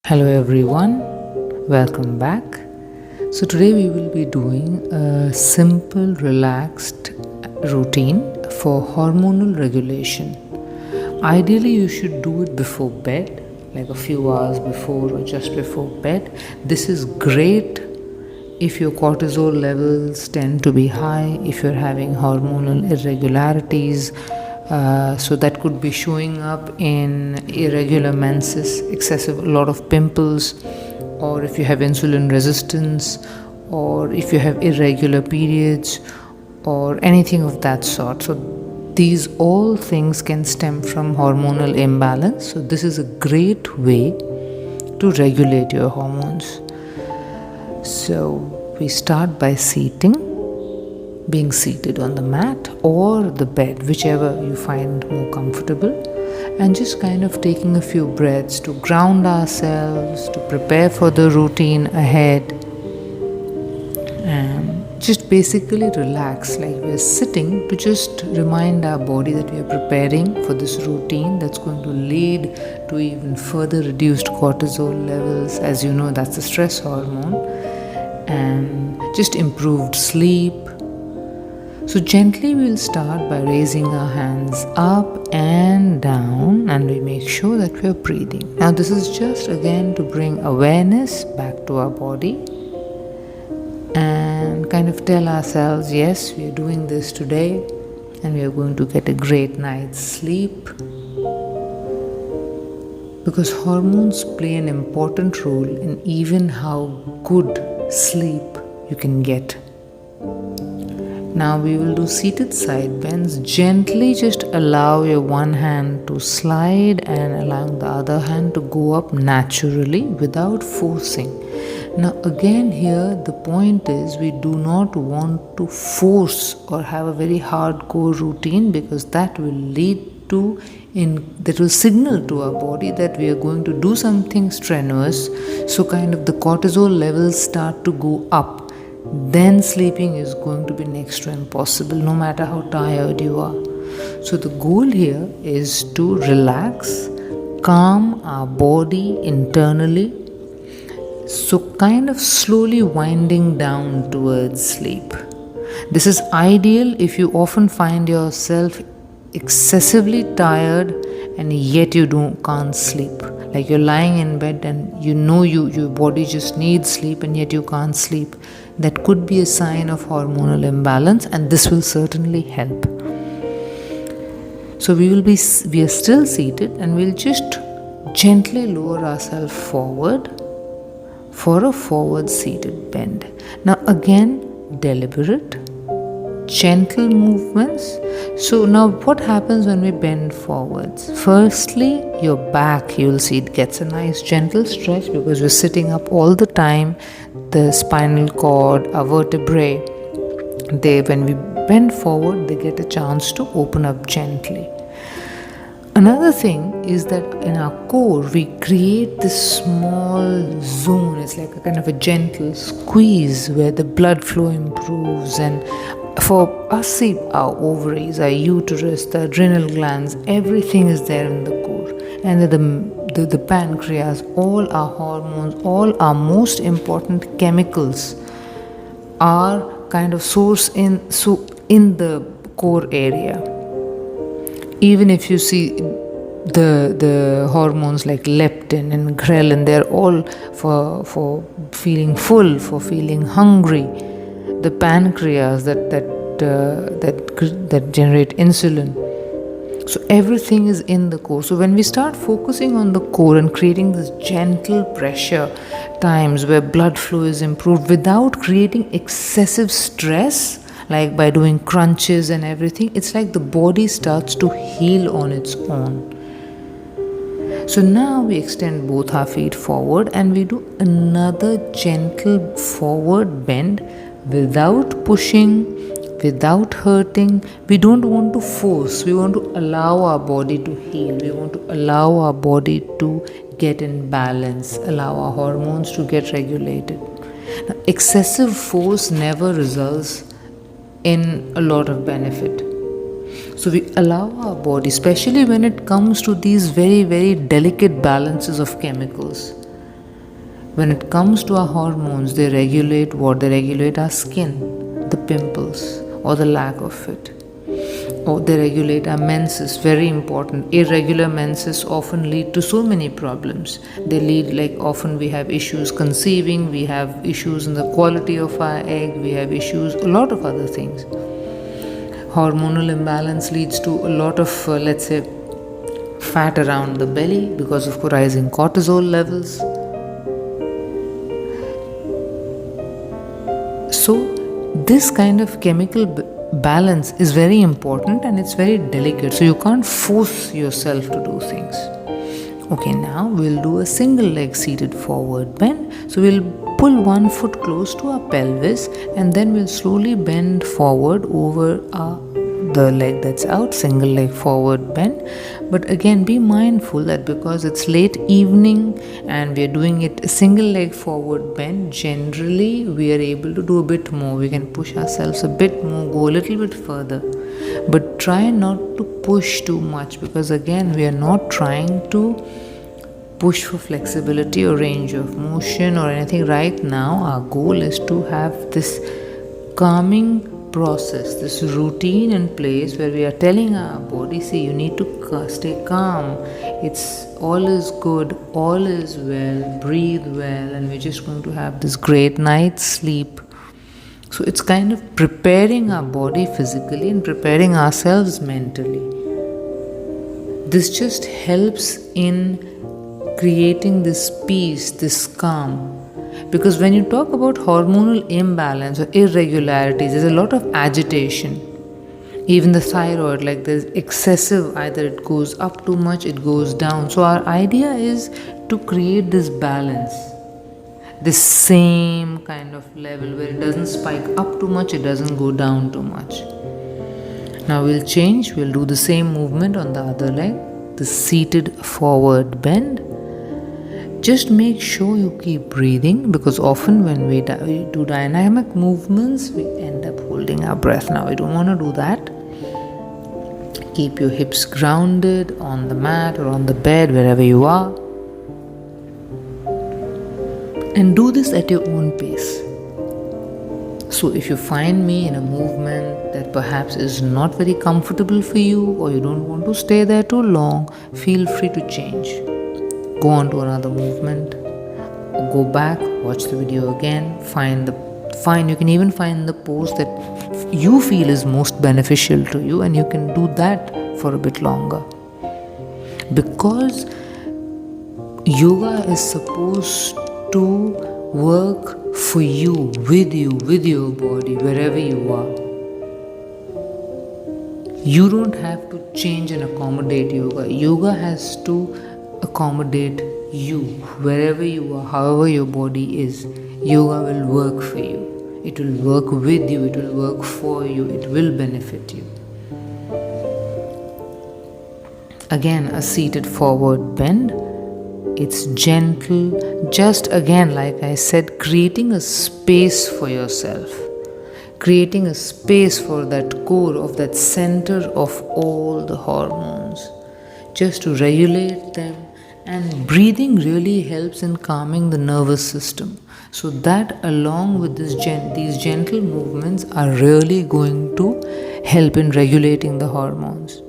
Hello everyone, welcome back. So today we will be doing a simple relaxed routine for hormonal regulation. Ideally you should do it before bed, like a few hours before or just before bed. This is great if your cortisol levels tend to be high, if you're having hormonal irregularities. So that could be showing up in irregular menses, a lot of pimples, or if you have insulin resistance, or if you have irregular periods, or anything of that sort. So these all things can stem from hormonal imbalance. So this is a great way to regulate your hormones. So we start by being seated on the mat or the bed, whichever you find more comfortable, and just kind of taking a few breaths to ground ourselves, to prepare for the routine ahead, and just basically relax like we're sitting, to just remind our body that we are preparing for this routine that's going to lead to even further reduced cortisol levels. As you know, that's the stress hormone, and just improved sleep. So gently we'll start by raising our hands up and down, and we make sure that we are breathing. Now this is just again to bring awareness back to our body and kind of tell ourselves, yes, we are doing this today and we are going to get a great night's sleep. Because hormones play an important role in even how good sleep you can get. Now we will do seated side bends. Gently just allow your one hand to slide and allowing the other hand to go up naturally without forcing. Now again here the point is, we do not want to force or have a very hardcore routine, because that will signal to our body that we are going to do something strenuous. So kind of the cortisol levels start to go up. Then sleeping is going to be next to impossible, no matter how tired you are. So the goal here is to relax, calm our body internally, so kind of slowly winding down towards sleep. This is ideal if you often find yourself excessively tired and yet you can't sleep. Like you're lying in bed and you know your body just needs sleep and yet you can't sleep. That could be a sign of hormonal imbalance, and this will certainly help. So we are still seated, and we'll just gently lower ourselves forward for a forward seated bend. Now again, deliberate, gentle movements. So now what happens when we bend forwards? Firstly, your back, you'll see it gets a nice gentle stretch because we're sitting up all the time. The spinal cord, our vertebrae, when we bend forward, they get a chance to open up gently. Another thing is that in our core, we create this small zone. It's like a kind of a gentle squeeze where the blood flow improves. And for us, see, our ovaries, our uterus, the adrenal glands, everything is there in the core. And the pancreas, all our hormones, all our most important chemicals are kind of sourced in the core area. Even if you see the hormones like leptin and ghrelin, they're all for feeling full, for feeling hungry. The pancreas that generate insulin. So everything is in the core. So when we start focusing on the core and creating this gentle pressure times where blood flow is improved without creating excessive stress, like by doing crunches and everything, it's like the body starts to heal on its own. So now we extend both our feet forward and we do another gentle forward bend without pushing, without hurting. We don't want to force. We want to allow our body to heal. We want to allow our body to get in balance, allow our hormones to get regulated. Now, excessive force never results in a lot of benefit. So we allow our body, especially when it comes to these very, very delicate balances of chemicals, When it comes to our hormones, they regulate what? They regulate our skin, the pimples, or the lack of it. Or they regulate our menses, very important. Irregular menses often lead to so many problems. They lead, like, often we have issues conceiving, we have issues in the quality of our egg, we have issues, a lot of other things. Hormonal imbalance leads to a lot of, let's say, fat around the belly because of rising cortisol levels. So, this kind of chemical balance is very important and it's very delicate. So, you can't force yourself to do things. Okay, now we'll do a single leg seated forward bend. So, we'll pull one foot close to our pelvis and then we'll slowly bend forward over the leg that's out, single leg forward bend. But again, be mindful that because it's late evening and we are doing it a single leg forward bend, generally we are able to do a bit more. We can push ourselves a bit more, go a little bit further. But try not to push too much, because again, we are not trying to push for flexibility or range of motion or anything. Right now, our goal is to have this calming process, this routine in place where we are telling our body, see, you need to stay calm, it's all is good, all is well, breathe well, and we're just going to have this great night's sleep. So it's kind of preparing our body physically and preparing ourselves mentally. This just helps in creating this peace, this calm. Because when you talk about hormonal imbalance or irregularities, there's a lot of agitation. Even the thyroid, like there's excessive, either it goes up too much, it goes down. So our idea is to create this balance, this same kind of level where it doesn't spike up too much, it doesn't go down too much. Now we'll change, we'll do the same movement on the other leg, the seated forward bend. Just make sure you keep breathing, because often when we do dynamic movements, we end up holding our breath. Now, we don't want to do that. Keep your hips grounded on the mat or on the bed, wherever you are. And do this at your own pace. So, if you find me in a movement that perhaps is not very comfortable for you, or you don't want to stay there too long, feel free to change. Go on to another movement, go back, watch the video again, you can even find the pose that you feel is most beneficial to you, and you can do that for a bit longer. Because yoga is supposed to work for you, with your body, wherever you are. You don't have to change and accommodate yoga. Yoga has to accommodate you, wherever you are, however your body is. Yoga will work for you. It will work with you. It will work for you. It will benefit you. Again, a seated forward bend. It's gentle. Just again, like I said, creating a space for yourself. Creating a space for that core, of that center of all the hormones. Just to regulate them. And breathing really helps in calming the nervous system. So that, along with these gentle movements, are really going to help in regulating the hormones.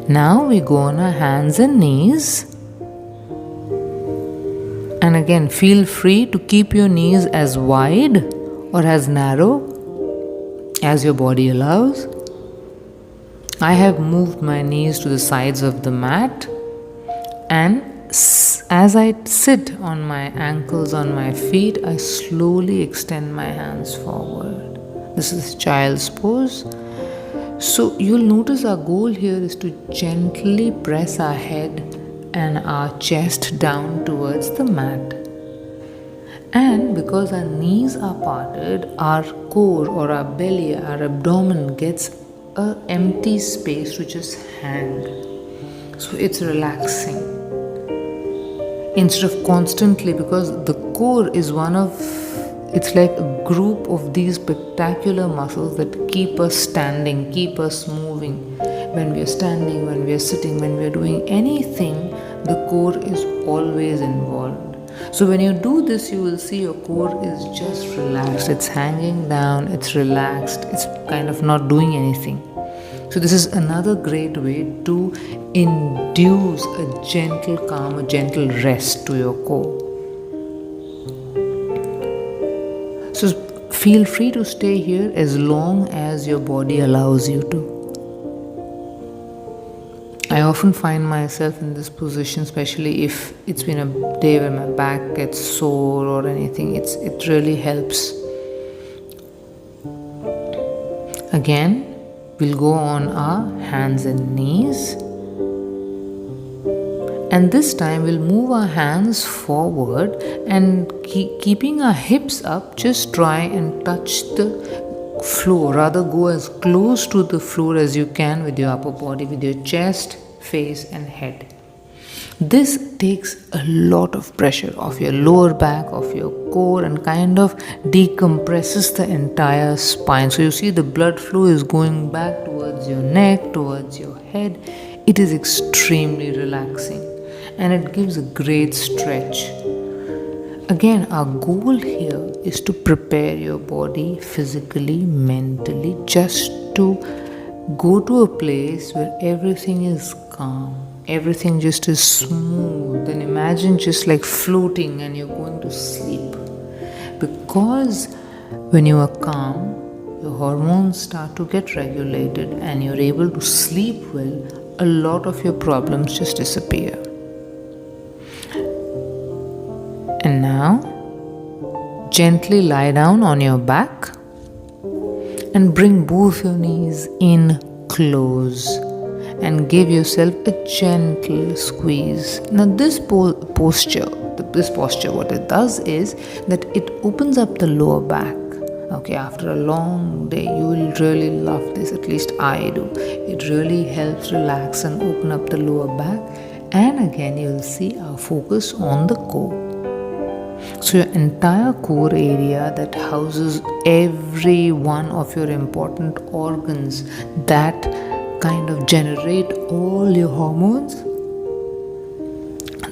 Now we go on our hands and knees. And again, feel free to keep your knees as wide or as narrow as your body allows. I have moved my knees to the sides of the mat. And as I sit on my ankles, on my feet, I slowly extend my hands forward. This is child's pose. So you'll notice our goal here is to gently press our head and our chest down towards the mat. And because our knees are parted, our core or our belly, our abdomen gets an empty space to just hang. So it's relaxing. Instead of constantly, because the core is it's like a group of these spectacular muscles that keep us standing, keep us moving. When we are standing, when we are sitting, when we are doing anything, the core is always involved. So when you do this, you will see your core is just relaxed. It's hanging down, it's relaxed, it's kind of not doing anything. So this is another great way to induce a gentle calm, a gentle rest to your core. So feel free to stay here as long as your body allows you to. I often find myself in this position, especially if it's been a day where my back gets sore or anything. It really helps. Again, we'll go on our hands and knees. And this time we'll move our hands forward and keeping our hips up, just try and touch the floor. Rather, go as close to the floor as you can with your upper body, with your chest, face and head. This takes a lot of pressure off your lower back, off your core, and kind of decompresses the entire spine. So you see the blood flow is going back towards your neck, towards your head. It is extremely relaxing and it gives a great stretch. Again, our goal here is to prepare your body physically, mentally, just to go to a place where everything is calm, everything just is smooth, and imagine just like floating and you're going to sleep. Because when you are calm, your hormones start to get regulated and you're able to sleep well, a lot of your problems just disappear. And now, gently lie down on your back and bring both your knees in close and give yourself a gentle squeeze. Now this posture, what it does is that it opens up the lower back. Okay, after a long day, you will really love this, at least I do. It really helps relax and open up the lower back. And again, you will see our focus on the core. So your entire core area that houses every one of your important organs that kind of generate all your hormones,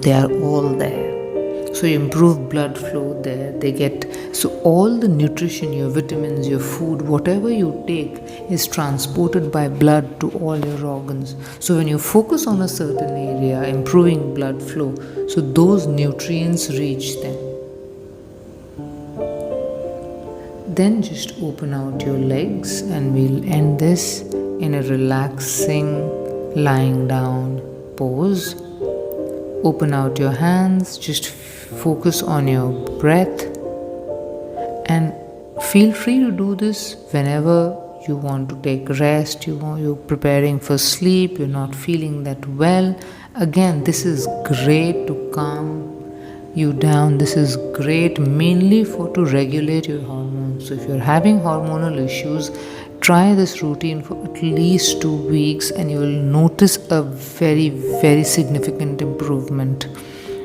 they are all there. So you improve blood flow there. So all the nutrition, your vitamins, your food, whatever you take is transported by blood to all your organs. So when you focus on a certain area, improving blood flow, so those nutrients reach them. Then just open out your legs and we'll end this in a relaxing lying down pose. Open out your hands, just focus on your breath and feel free to do this whenever you want to take rest, you're preparing for sleep, you're not feeling that well. Again, this is great to calm you down. This is great mainly to regulate your hormones. So if you're having hormonal issues, try this routine for at least 2 weeks and you will notice a very, very significant improvement.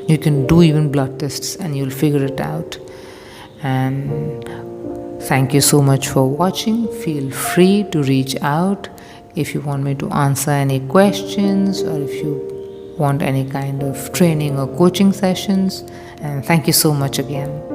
You can do even blood tests and you'll figure it out. And thank you so much for watching. Feel free to reach out if you want me to answer any questions or if you want any kind of training or coaching sessions. And thank you so much again.